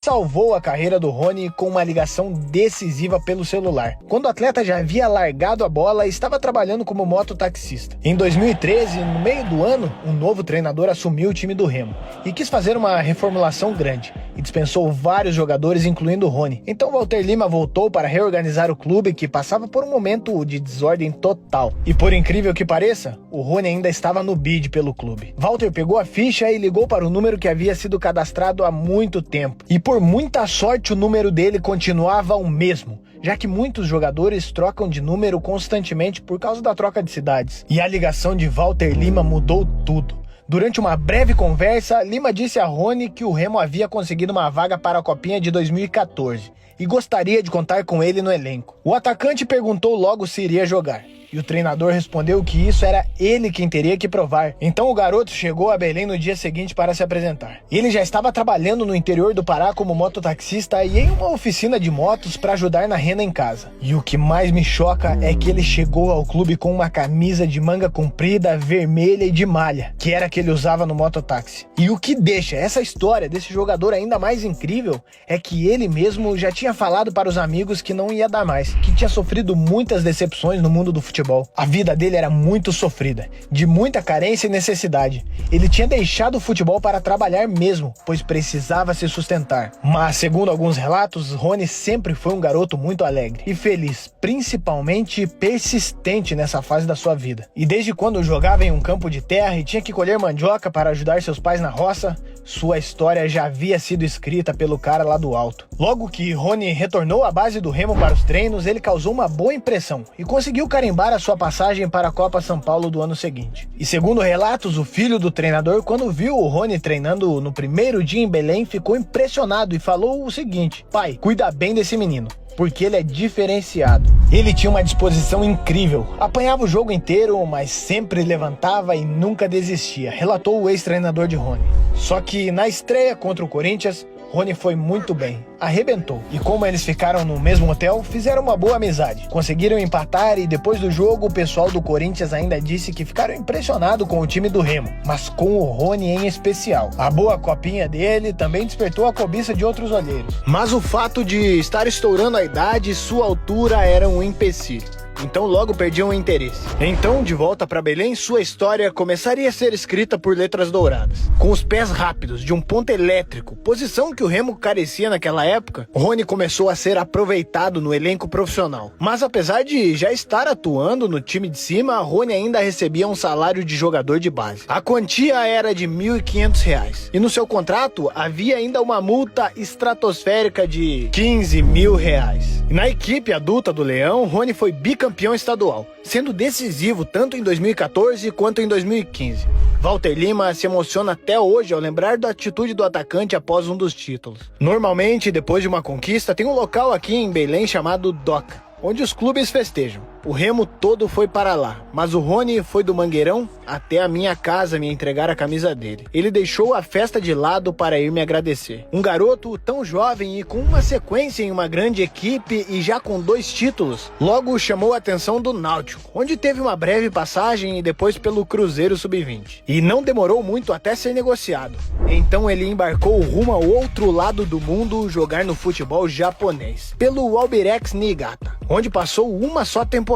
salvou a carreira do Rony com uma ligação decisiva pelo celular, quando o atleta já havia largado a bola e estava trabalhando como mototaxista. Em 2013, no meio do ano, um novo treinador assumiu o time do Remo e quis fazer uma reformulação grande e dispensou vários jogadores, incluindo o Rony. Então Walter Lima voltou para reorganizar o clube, que passava por um momento de desordem total. E por incrível que pareça, o Rony ainda estava no bid pelo clube. Walter pegou a ficha e ligou para o número que havia sido cadastrado há muito tempo. E por muita sorte, o número dele continuava o mesmo, já que muitos jogadores trocam de número constantemente por causa da troca de cidades. E a ligação de Walter Lima mudou tudo. Durante uma breve conversa, Lima disse a Rony que o Remo havia conseguido uma vaga para a Copinha de 2014 e gostaria de contar com ele no elenco. O atacante perguntou logo se iria jogar, e o treinador respondeu que isso era ele quem teria que provar. Então o garoto chegou a Belém no dia seguinte para se apresentar. Ele já estava trabalhando no interior do Pará como mototaxista e em uma oficina de motos para ajudar na renda em casa. E o que mais me choca é que ele chegou ao clube com uma camisa de manga comprida, vermelha e de malha, que era a que ele usava no mototáxi. E o que deixa essa história desse jogador ainda mais incrível é que ele mesmo já tinha falado para os amigos que não ia dar mais, que tinha sofrido muitas decepções no mundo do futebol. A vida dele era muito sofrida, de muita carência e necessidade. Ele tinha deixado o futebol para trabalhar mesmo, pois precisava se sustentar. Mas, segundo alguns relatos, Rony sempre foi um garoto muito alegre e feliz, principalmente persistente nessa fase da sua vida. E desde quando jogava em um campo de terra e tinha que colher mandioca para ajudar seus pais na roça, sua história já havia sido escrita pelo cara lá do alto. Logo que Rony retornou à base do Remo para os treinos, ele causou uma boa impressão e conseguiu carimbar a sua passagem para a Copa São Paulo do ano seguinte. E segundo relatos, o filho do treinador, quando viu o Rony treinando no primeiro dia em Belém, ficou impressionado e falou o seguinte: "Pai, cuida bem desse menino, porque ele é diferenciado." Ele tinha uma disposição incrível, apanhava o jogo inteiro, mas sempre levantava e nunca desistia, relatou o ex-treinador de Rony. Só que na estreia contra o Corinthians, Rony foi muito bem, arrebentou. E como eles ficaram no mesmo hotel, fizeram uma boa amizade. Conseguiram empatar e depois do jogo, o pessoal do Corinthians ainda disse que ficaram impressionados com o time do Remo, mas com o Rony em especial. A boa copinha dele também despertou a cobiça de outros olheiros. Mas o fato de estar estourando a idade e sua altura era um empecilho. Então logo perdiam o interesse. Então, de volta para Belém, sua história começaria a ser escrita por letras douradas. Com os pés rápidos, de um ponta elétrico, posição que o Remo carecia naquela época, Rony começou a ser aproveitado no elenco profissional. Mas apesar de já estar atuando no time de cima, Rony ainda recebia um salário de jogador de base. A quantia era de R$ 1.500 e no seu contrato havia ainda uma multa estratosférica de R$ 15 mil. E na equipe adulta do Leão, Rony foi bicampeão estadual, sendo decisivo tanto em 2014 quanto em 2015. Walter Lima se emociona até hoje ao lembrar da atitude do atacante após um dos títulos. Normalmente, depois de uma conquista, tem um local aqui em Belém chamado Doca, onde os clubes festejam. O Remo todo foi para lá, mas o Rony foi do Mangueirão até a minha casa me entregar a camisa dele. Ele deixou a festa de lado para ir me agradecer. Um garoto tão jovem e com uma sequência em uma grande equipe e já com 2 títulos, logo chamou a atenção do Náutico, onde teve uma breve passagem e depois pelo Cruzeiro Sub-20. E não demorou muito até ser negociado. Então ele embarcou rumo ao outro lado do mundo, jogar no futebol japonês, pelo Albirex Niigata, onde passou uma só temporada.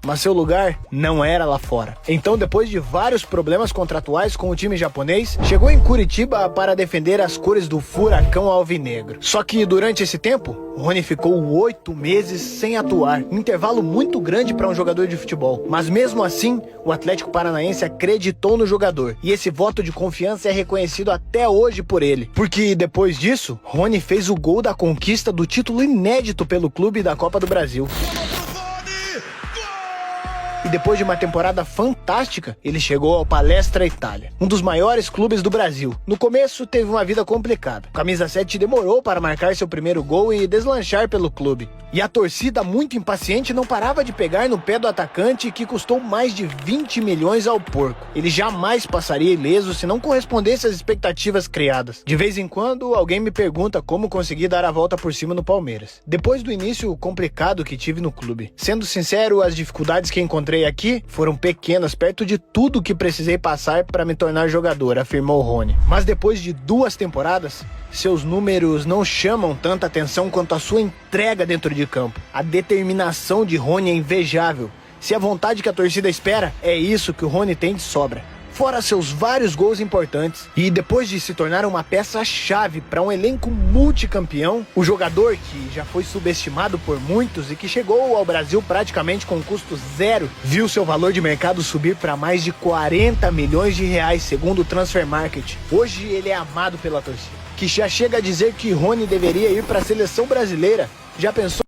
Mas seu lugar não era lá fora. Então, depois de vários problemas contratuais com o time japonês, chegou em Curitiba para defender as cores do Furacão Alvinegro. Só que durante esse tempo, Rony ficou 8 meses sem atuar, intervalo muito grande para um jogador de futebol. Mas mesmo assim, o Atlético Paranaense acreditou no jogador, e esse voto de confiança é reconhecido até hoje por ele, porque depois disso, Rony fez o gol da conquista do título inédito pelo clube da Copa do Brasil. E depois de uma temporada fantástica, ele chegou ao Palestra Itália, um dos maiores clubes do Brasil. No começo teve uma vida complicada. O camisa 7 demorou para marcar seu primeiro gol e deslanchar pelo clube. E a torcida, muito impaciente, não parava de pegar no pé do atacante, que custou mais de 20 milhões ao porco. Ele jamais passaria ileso se não correspondesse às expectativas criadas. De vez em quando, alguém me pergunta como consegui dar a volta por cima no Palmeiras, depois do início complicado que tive no clube. Sendo sincero, as dificuldades que encontrei encontrei aqui foram pequenas, perto de tudo que precisei passar para me tornar jogador, afirmou Rony. Mas depois de 2 temporadas, seus números não chamam tanta atenção quanto a sua entrega dentro de campo. A determinação de Rony é invejável. Se a vontade que a torcida espera, é isso que o Rony tem de sobra. Fora seus vários gols importantes, e depois de se tornar uma peça-chave para um elenco multicampeão, o jogador que já foi subestimado por muitos e que chegou ao Brasil praticamente com custo zero, viu seu valor de mercado subir para mais de 40 milhões de reais, segundo o Transfer Market. Hoje ele é amado pela torcida, que já chega a dizer que Rony deveria ir para a seleção brasileira. Já pensou?